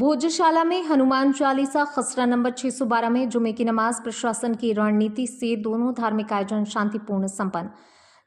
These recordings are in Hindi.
भोजशाला में हनुमान चालीसा खसरा नंबर 612 में जुमे की नमाज प्रशासन की रणनीति से दोनों धार्मिक आयोजन शांतिपूर्ण संपन्न।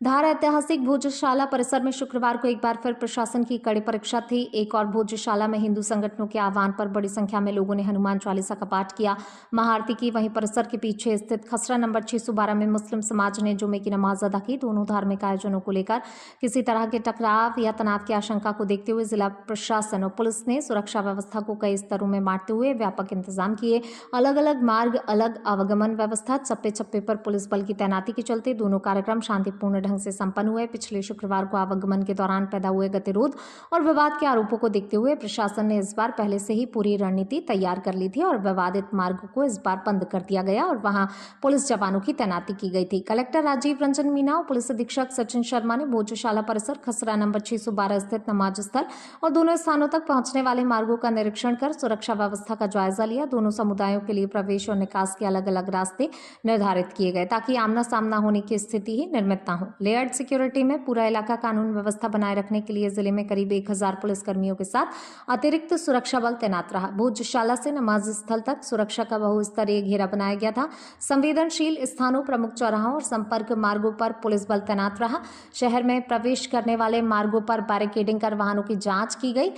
धार ऐतिहासिक भोजशाला परिसर में शुक्रवार को एक बार फिर प्रशासन की कड़ी परीक्षा थी। एक और भोजशाला में हिंदू संगठनों के आह्वान पर बड़ी संख्या में लोगों ने हनुमान चालीसा का पाठ किया, महाआरती की। वहीं परिसर के पीछे स्थित खसरा नंबर 612 में मुस्लिम समाज ने जुमे की नमाज अदा की। दोनों धार्मिक आयोजनों को लेकर किसी तरह के टकराव या तनाव की आशंका को देखते हुए जिला प्रशासन और पुलिस ने सुरक्षा व्यवस्था को कई स्तरों में बांटते हुए व्यापक इंतजाम किए। अलग अलग मार्ग, अलग आवागमन व्यवस्था, चप्पे चप्पे पर पुलिस बल की तैनाती के चलते दोनों कार्यक्रम शांतिपूर्ण से संपन्न हुए। पिछले शुक्रवार को आवागमन के दौरान पैदा हुए गतिरोध और विवाद के आरोपों को देखते हुए प्रशासन ने इस बार पहले से ही पूरी रणनीति तैयार कर ली थी और विवादित मार्ग को इस बार बंद कर दिया गया और वहां पुलिस जवानों की तैनाती की गई थी। कलेक्टर राजीव रंजन मीना और पुलिस अधीक्षक सचिन शर्मा ने भोजशाला परिसर खसरा नंबर 612 स्थित नमाज स्थल और दोनों स्थानों तक पहुंचने वाले मार्गों का निरीक्षण कर सुरक्षा व्यवस्था का जायजा लिया। दोनों समुदायों के लिए प्रवेश और निकास के अलग अलग रास्ते निर्धारित किए गए ताकि आमना सामना होने की स्थिति ही निर्मित न हो। लेयर्ड सिक्योरिटी में पूरा इलाका कानून व्यवस्था बनाए रखने के लिए जिले में करीब 1000 पुलिसकर्मियों के साथ अतिरिक्त सुरक्षा बल तैनात रहा। भोजशाला से नमाज स्थल तक सुरक्षा का बहुस्तरीय घेरा बनाया गया था। संवेदनशील स्थानों, प्रमुख चौराहों और संपर्क मार्गों पर पुलिस बल तैनात रहा। शहर में प्रवेश करने वाले मार्गों पर बैरिकेडिंग कर वाहनों की जांच की गई।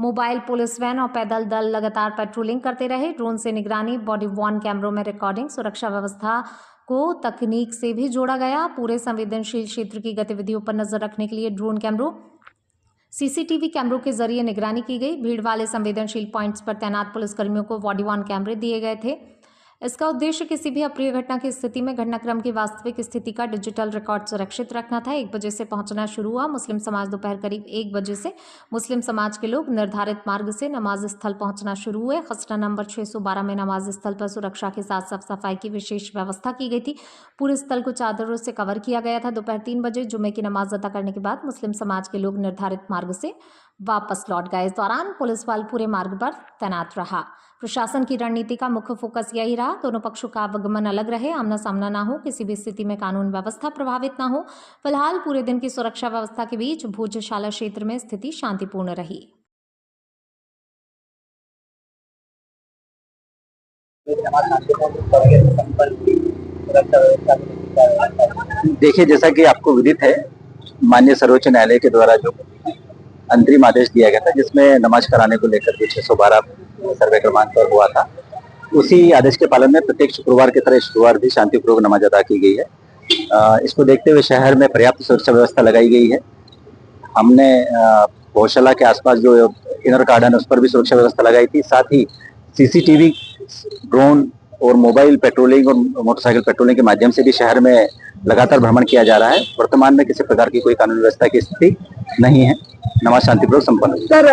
मोबाइल पुलिस वैन और पैदल दल लगातार पेट्रोलिंग करते रहे। ड्रोन से निगरानी, बॉडी वॉर्न कैमरों में रिकॉर्डिंग, सुरक्षा व्यवस्था को तकनीक से भी जोड़ा गया। पूरे संवेदनशील क्षेत्र की गतिविधियों पर नजर रखने के लिए ड्रोन कैमरों, सीसीटीवी कैमरों के जरिए निगरानी की गई। भीड़ वाले संवेदनशील पॉइंट्स पर तैनात पुलिसकर्मियों को बॉडी वॉर्न कैमरे दिए गए थे। इसका उद्देश्य किसी भी अप्रिय घटना की स्थिति में घटनाक्रम की वास्तविक स्थिति का डिजिटल रिकॉर्ड सुरक्षित रखना था। 1 बजे से पहुंचना शुरू हुआ। मुस्लिम समाज दोपहर करीब 1 बजे से मुस्लिम समाज के लोग निर्धारित मार्ग से नमाज स्थल पहुंचना शुरू हुए। खसरा नंबर 612 में नमाज स्थल पर सुरक्षा के साथ साफ सफाई की विशेष व्यवस्था की गई थी। पूरे स्थल को चादरों से कवर किया गया था। दोपहर 3 बजे जुमे की नमाज अदा करने के बाद मुस्लिम समाज के लोग निर्धारित मार्ग से वापस लौट गए। इस दौरान पुलिस बल पूरे मार्ग पर तैनात रहा। प्रशासन की रणनीति का मुख्य फोकस यही रहा, दोनों पक्षों का आवागमन अलग रहे, आमना सामना ना हो, किसी भी स्थिति में कानून व्यवस्था प्रभावित ना हो। फिलहाल पूरे दिन की सुरक्षा व्यवस्था के बीच भोजशाला क्षेत्र में स्थिति शांतिपूर्ण रही। देखिए, जैसा कि आपको विदित है, माननीय सर्वोच्च न्यायालय के द्वारा जो अंतरिम आदेश दिया गया था जिसमें नमाज कराने को लेकर के 612 सर्वे क्रमांक पर हुआ था, उसी आदेश के पालन में प्रत्येक शुक्रवार की तरह शुक्रवार भी शांतिपूर्वक नमाज अदा की गई है। इसको देखते हुए शहर में पर्याप्त सुरक्षा व्यवस्था लगाई गई है। हमने भोजशाला के आसपास जो इनर गार्डन है उस पर भी सुरक्षा व्यवस्था लगाई थी। साथ ही सीसीटीवी, ड्रोन और मोबाइल पेट्रोलिंग और मोटरसाइकिल पेट्रोलिंग के माध्यम से भी शहर में लगातार भ्रमण किया जा रहा है। वर्तमान में किसी प्रकार की कोई कानून व्यवस्था की स्थिति नहीं है। नमाज शांतिपूर्वक संपन्न हुई। सर,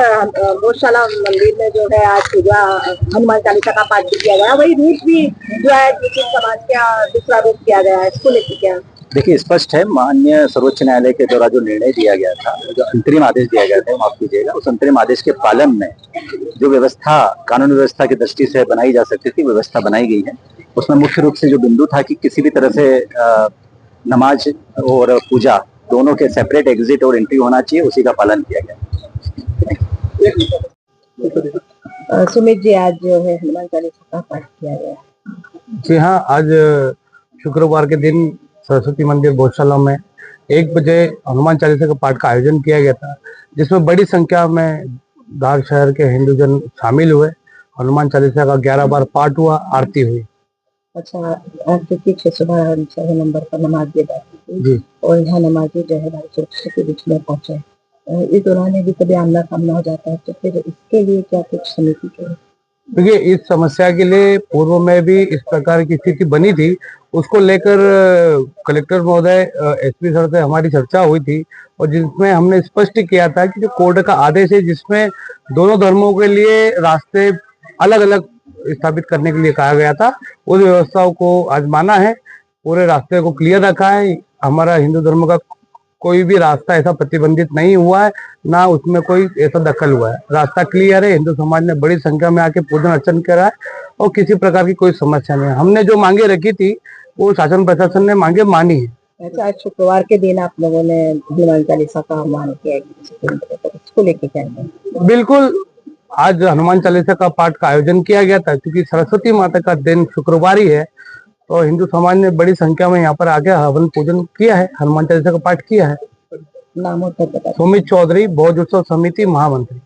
भोजशाला मंदिर में जो है आज पूजा हनुमान चालीसा का पाठ भी किया गया, वही रूप भी जो है मुस्लिम समाज का दूसरा रूप किया गया है, इसको लेकर क्या? देखिए, स्पष्ट है, माननीय सर्वोच्च न्यायालय के द्वारा जो निर्णय दिया गया था, जो अंतरिम आदेश दिया गया था, माफ कीजिएगा, उस अंतरिम आदेश के पालन में जो व्यवस्था कानून व्यवस्था की दृष्टि से बनाई जा सकती थी, व्यवस्था बनाई गई है। उसमें मुख्य रूप से जो बिंदु था कि किसी भी तरह से नमाज और पूजा दोनों के सेपरेट एग्जिट और एंट्री होना चाहिए, उसी का पालन किया गया। सुमित जी, आज जो है हनुमान चालीसा का पाठ किया गया? जी हाँ, आज शुक्रवार के दिन सरस्वती मंदिर भोजशाला में 1 बजे हनुमान चालीसा के पाठ का आयोजन किया गया था, जिसमें बड़ी संख्या में धार शहर के हिंदूजन शामिल हुए। हनुमान चालीसा का 11 बार पाठ हुआ, आरती हुई। अच्छा, आरती 612 नंबर पर नमाज दी जाती थी और यहाँ नमाजी जो है सुरक्षा के बीच में पहुंचे। इस दौरान यदि कभी आमना सामना हो जाता है तो फिर इसके लिए क्या कुछ समिति के? देखिए, इस समस्या के लिए पूर्व में भी इस प्रकार की स्थिति बनी थी। उसको लेकर कलेक्टर महोदय, एसपी सर से हमारी चर्चा हुई थी और जिसमें हमने स्पष्ट किया था कि जो कोर्ट का आदेश है जिसमें दोनों धर्मों के लिए रास्ते अलग अलग स्थापित करने के लिए कहा गया था, उस व्यवस्थाओं को आज माना है, पूरे रास्ते को क्लियर रखा है। हमारा हिंदू धर्म का कोई भी रास्ता ऐसा प्रतिबंधित नहीं हुआ है, ना उसमें कोई ऐसा दखल हुआ है। रास्ता क्लियर है। हिंदू समाज ने बड़ी संख्या में आके पूजन अर्चन करा है और किसी प्रकार की कोई समस्या नहीं है। हमने जो मांगे रखी थी वो शासन प्रशासन ने मांगे मानी है। अच्छा, आज शुक्रवार के दिन आप लोगों ने हनुमान चालीसा का आह्वान किया, इसको लेके क्या? बिल्कुल, आज हनुमान चालीसा का पाठ का आयोजन किया गया था। क्योंकि सरस्वती माता का दिन शुक्रवार ही है, तो हिंदू समाज ने बड़ी संख्या में यहाँ पर आके हवन पूजन किया है, हनुमान चालीसा का पाठ किया है। नाम और पद बता दीजिए। सुमित चौधरी, भोज उत्सव समिति महामंत्री।